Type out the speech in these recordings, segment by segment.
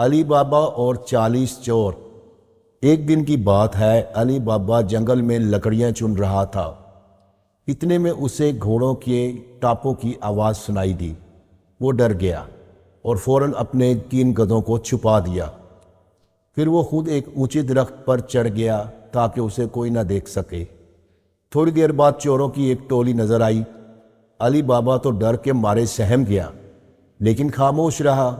علی بابا اور 40 چور۔ ایک دن کی بات ہے، علی بابا جنگل میں لکڑیاں چن رہا تھا۔ اتنے میں اسے گھوڑوں کے ٹاپوں کی آواز سنائی دی۔ وہ ڈر گیا اور فوراً اپنے 3 گدھوں کو چھپا دیا۔ پھر وہ خود ایک اونچے درخت پر چڑھ گیا تاکہ اسے کوئی نہ دیکھ سکے۔ تھوڑی دیر بعد چوروں کی ایک ٹولی نظر آئی۔ علی بابا تو ڈر کے مارے سہم گیا، لیکن خاموش رہا۔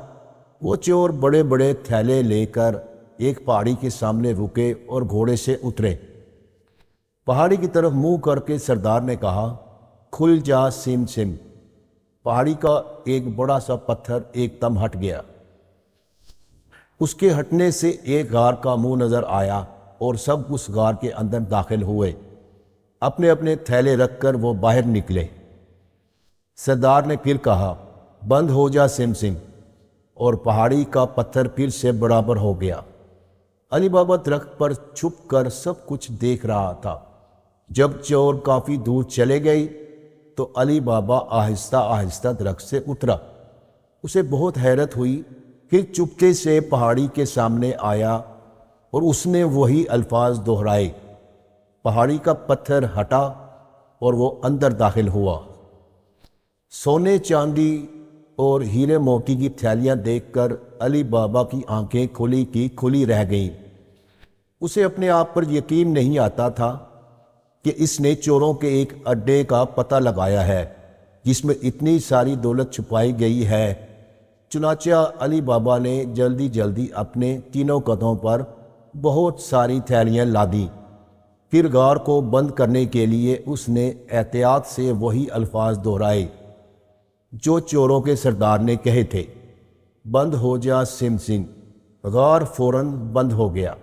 وہ چور بڑے بڑے تھیلے لے کر ایک پہاڑی کے سامنے رکے اور گھوڑے سے اترے۔ پہاڑی کی طرف منہ کر کے سردار نے کہا، کھل جا سم سم۔ پہاڑی کا ایک بڑا سا پتھر ایک دم ہٹ گیا۔ اس کے ہٹنے سے ایک غار کا منہ نظر آیا اور سب اس غار کے اندر داخل ہوئے۔ اپنے اپنے تھیلے رکھ کر وہ باہر نکلے۔ سردار نے پھر کہا، بند ہو جا سم سم، اور پہاڑی کا پتھر پھر سے برابر ہو گیا۔ علی بابا درخت پر چھپ کر سب کچھ دیکھ رہا تھا۔ جب چور کافی دور چلے گئے تو علی بابا آہستہ آہستہ درخت سے اترا۔ اسے بہت حیرت ہوئی، پھر چپکے سے پہاڑی کے سامنے آیا اور اس نے وہی الفاظ دہرائے۔ پہاڑی کا پتھر ہٹا اور وہ اندر داخل ہوا۔ سونے چاندی اور ہیرے موتی کی تھیلیاں دیکھ کر علی بابا کی آنکھیں کھلی کی کھلی رہ گئیں۔ اسے اپنے آپ پر یقین نہیں آتا تھا کہ اس نے چوروں کے ایک اڈے کا پتہ لگایا ہے جس میں اتنی ساری دولت چھپائی گئی ہے۔ چنانچہ علی بابا نے جلدی جلدی اپنے 3 گدھوں پر بہت ساری تھیلیاں لادیں۔ پھر غار کو بند کرنے کے لیے اس نے احتیاط سے وہی الفاظ دہرائے جو چوروں کے سردار نے کہے تھے، بند ہو جا سم سم۔ غار فوراً بند ہو گیا۔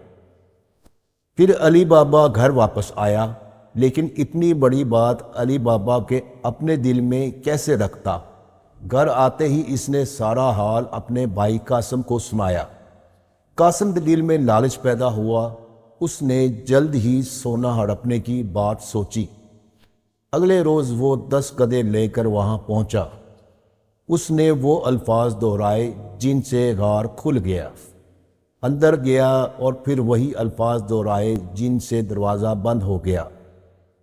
پھر علی بابا گھر واپس آیا، لیکن اتنی بڑی بات علی بابا کے اپنے دل میں کیسے رکھتا؟ گھر آتے ہی اس نے سارا حال اپنے بھائی قاسم کو سنایا۔ قاسم کے دل میں لالچ پیدا ہوا۔ اس نے جلد ہی سونا ہڑپنے کی بات سوچی۔ اگلے روز وہ 10 گدھے لے کر وہاں پہنچا۔ اس نے وہ الفاظ دہرائے جن سے غار کھل گیا۔ اندر گیا اور پھر وہی الفاظ دہرائے جن سے دروازہ بند ہو گیا۔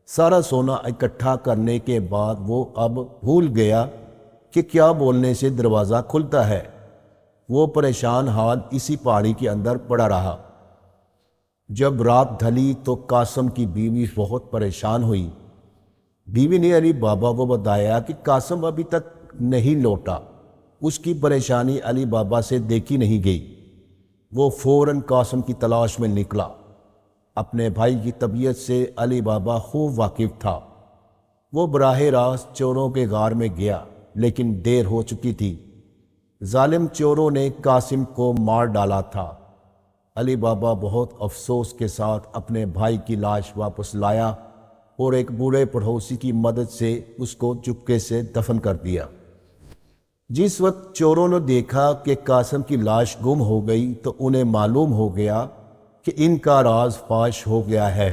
سارا سونا اکٹھا کرنے کے بعد وہ اب بھول گیا کہ کیا بولنے سے دروازہ کھلتا ہے۔ وہ پریشان حال اسی پہاڑی کے اندر پڑا رہا۔ جب رات ڈھلی تو قاسم کی بیوی بہت پریشان ہوئی۔ بیوی نے علی بابا کو بتایا کہ قاسم ابھی تک نہیں لوٹا۔ اس کی پریشانی علی بابا سے دیکھی نہیں گئی۔ وہ فوراً قاسم کی تلاش میں نکلا۔ اپنے بھائی کی طبیعت سے علی بابا خوب واقف تھا۔ وہ براہ راست چوروں کے غار میں گیا، لیکن دیر ہو چکی تھی۔ ظالم چوروں نے قاسم کو مار ڈالا تھا۔ علی بابا بہت افسوس کے ساتھ اپنے بھائی کی لاش واپس لایا اور ایک بوڑھے پڑوسی کی مدد سے اس کو چپکے سے دفن کر دیا۔ جس وقت چوروں نے دیکھا کہ قاسم کی لاش گم ہو گئی تو انہیں معلوم ہو گیا کہ ان کا راز فاش ہو گیا ہے۔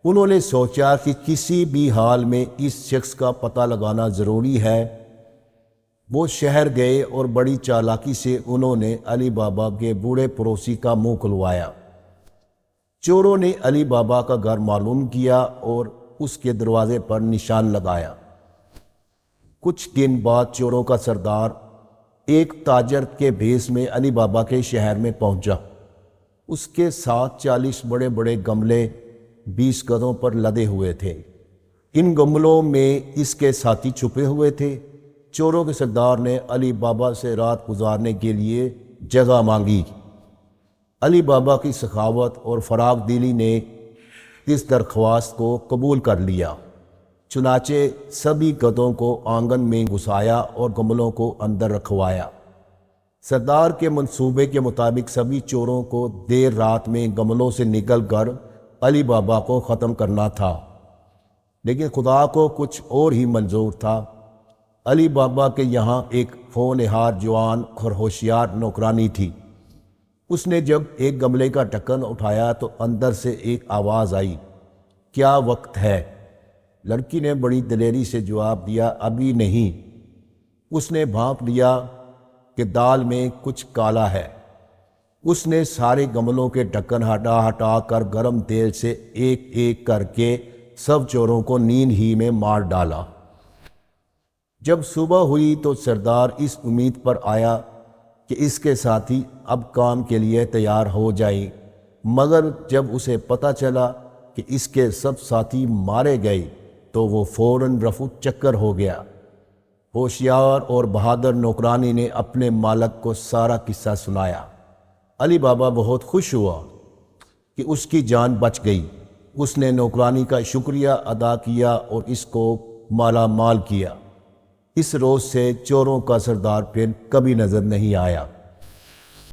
انہوں نے سوچا کہ کسی بھی حال میں اس شخص کا پتہ لگانا ضروری ہے۔ وہ شہر گئے اور بڑی چالاکی سے انہوں نے علی بابا کے بوڑھے پڑوسی کا منہ کھلوایا۔ چوروں نے علی بابا کا گھر معلوم کیا اور اس کے دروازے پر نشان لگایا۔ کچھ دن بعد چوروں کا سردار ایک تاجر کے بھیس میں علی بابا کے شہر میں پہنچا۔ اس کے ساتھ 40 بڑے بڑے گملے 20 گدھوں پر لدے ہوئے تھے۔ ان گملوں میں اس کے ساتھی چھپے ہوئے تھے۔ چوروں کے سردار نے علی بابا سے رات گزارنے کے لیے جگہ مانگی۔ علی بابا کی سخاوت اور فراخ دلی نے اس درخواست کو قبول کر لیا۔ چنانچہ سبھی گدھوں کو آنگن میں گھسایا اور گملوں کو اندر رکھوایا۔ سردار کے منصوبے کے مطابق سبھی چوروں کو دیر رات میں گملوں سے نکل کر علی بابا کو ختم کرنا تھا، لیکن خدا کو کچھ اور ہی منظور تھا۔ علی بابا کے یہاں ایک ہونہار جوان اور ہوشیار نوکرانی تھی۔ اس نے جب ایک گملے کا ڈھکن اٹھایا تو اندر سے ایک آواز آئی، کیا وقت ہے؟ لڑکی نے بڑی دلیری سے جواب دیا، ابھی نہیں۔ اس نے بھانپ لیا کہ دال میں کچھ کالا ہے۔ اس نے سارے گملوں کے ڈھکن ہٹا ہٹا کر گرم تیل سے ایک ایک کر کے سب چوروں کو نیند ہی میں مار ڈالا۔ جب صبح ہوئی تو سردار اس امید پر آیا کہ اس کے ساتھی اب کام کے لیے تیار ہو جائیں، مگر جب اسے پتہ چلا کہ اس کے سب ساتھی مارے گئے تو وہ فوراً رفو چکر ہو گیا۔ ہوشیار اور بہادر نوکرانی نے اپنے مالک کو سارا قصہ سنایا۔ علی بابا بہت خوش ہوا کہ اس کی جان بچ گئی۔ اس نے نوکرانی کا شکریہ ادا کیا اور اس کو مالا مال کیا۔ اس روز سے چوروں کا سردار پھر کبھی نظر نہیں آیا۔